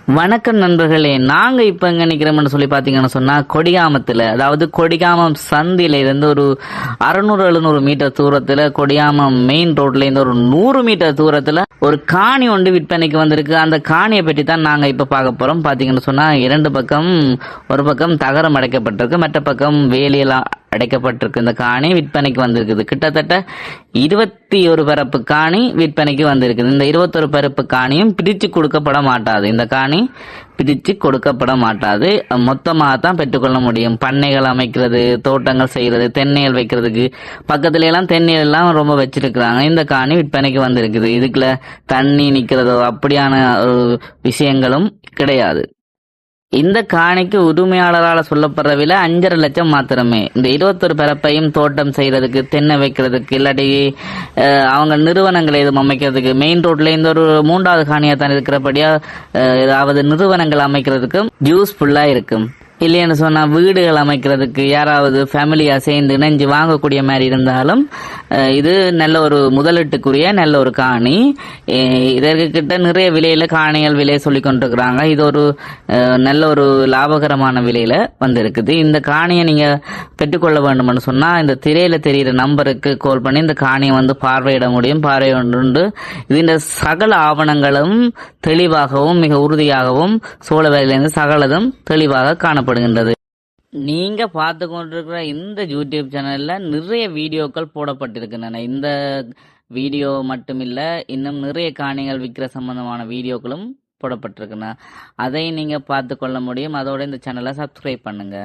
வணக்கம் நண்பர்களே, நாங்க இப்ப எங்க நிக்கிறோம்னு சொல்லி பாத்தீங்கன்னு சொன்னா கொடிகாமத்துல, அதாவது கொடிகாமம் சந்தில இருந்து ஒரு 600-700 மீட்டர் தூரத்துல, கொடிகாமம் மெயின் ரோட்ல இருந்து ஒரு 100 மீட்டர் தூரத்துல ஒரு காணி ஒன்று விற்பனைக்கு வந்திருக்கு. அந்த காணியை பற்றி தான் நாங்க இப்ப பார்க்க போறோம். பாத்தீங்கன்னு சொன்னா இரண்டு பக்கம், ஒரு பக்கம் தகரம் அடைக்கப்பட்டிருக்கு, மற்ற பக்கம் வேலியெல்லாம் அடைக்கப்பட்டிருக்கு. இந்த காணி விற்பனைக்கு வந்திருக்குது. கிட்டத்தட்ட 21 பரப்பு காணி விற்பனைக்கு வந்திருக்குது. இந்த 21 பரப்பு காணியும் பிரிச்சு கொடுக்கப்பட மாட்டாது. இந்த காணி பிரிச்சு கொடுக்கப்பட மாட்டாது. மொத்தமாக தான் பெற்றுக்கொள்ள முடியும். பண்ணைகள் அமைக்கிறது, தோட்டங்கள் செய்யறது, தென்னைகள் வைக்கிறதுக்கு பக்கத்துல எல்லாம் தென்னைகள் எல்லாம் ரொம்ப வச்சிருக்கிறாங்க. இந்த காணி விற்பனைக்கு வந்திருக்குது. இதுக்குள்ள தண்ணி நிக்கிறதோ அப்படியான விஷயங்களும் கிடையாது. இந்த காணிக்கு உரிமையாளரால் சொல்லப்படுற விலை 5,5 லட்சம் மாத்திரமே. இந்த 21 பரப்பையும் தோட்டம் செய்யறதுக்கு, தென்னை வைக்கிறதுக்கு, இல்லாட்டி அவங்க நிறுவனங்களை எதுவும் அமைக்கிறதுக்கு, மெயின் ரோட்ல இந்த ஒரு 3வது காணியா தான் இருக்கிறபடியா ஏதாவது நிறுவனங்கள் அமைக்கிறதுக்கு யூஸ்ஃபுல்லா இருக்கும். இல்லைன்னு சொன்னா வீடுகள் அமைக்கிறதுக்கு யாராவது ஃபேமிலியா சேர்ந்து இணைஞ்சு வாங்கக்கூடிய மாதிரி இருந்தாலும் இது நல்ல ஒரு முதலீட்டுக்குரிய நல்ல ஒரு காணி. இதற்கு கிட்ட நிறைய விலையில காணிகள் விலையை சொல்லி கொண்டிருக்கிறாங்க. இது ஒரு நல்ல ஒரு லாபகரமான விலையில வந்திருக்குது. இந்த காணியை நீங்க பெற்றுக்கொள்ள வேண்டும்னு சொன்னா இந்த திரையில தெரிகிற நம்பருக்கு கால் பண்ணி இந்த காணியை வந்து பார்வையிட முடியும். பார்வையிட்டு இந்த சகல ஆவணங்களும் தெளிவாகவும் மிக உறுதியாகவும் சோழவேலிருந்து சகலதும் தெளிவாக காணப்படுகிறது. நீங்க பார்த்து கொண்டிருக்கிற இந்த யூடியூப் சேனல்ல நிறைய வீடியோக்கள் போடப்பட்டிருக்கின்றன. இந்த வீடியோ மட்டுமில்ல, இன்னும் நிறைய காணிகள் விற்கிற சம்பந்தமான வீடியோக்களும் போடப்பட்டிருக்கின்றன. அதை நீங்க பார்த்து கொள்ள முடியும். அதோட இந்த சேனலை சப்ஸ்கிரைப் பண்ணுங்க.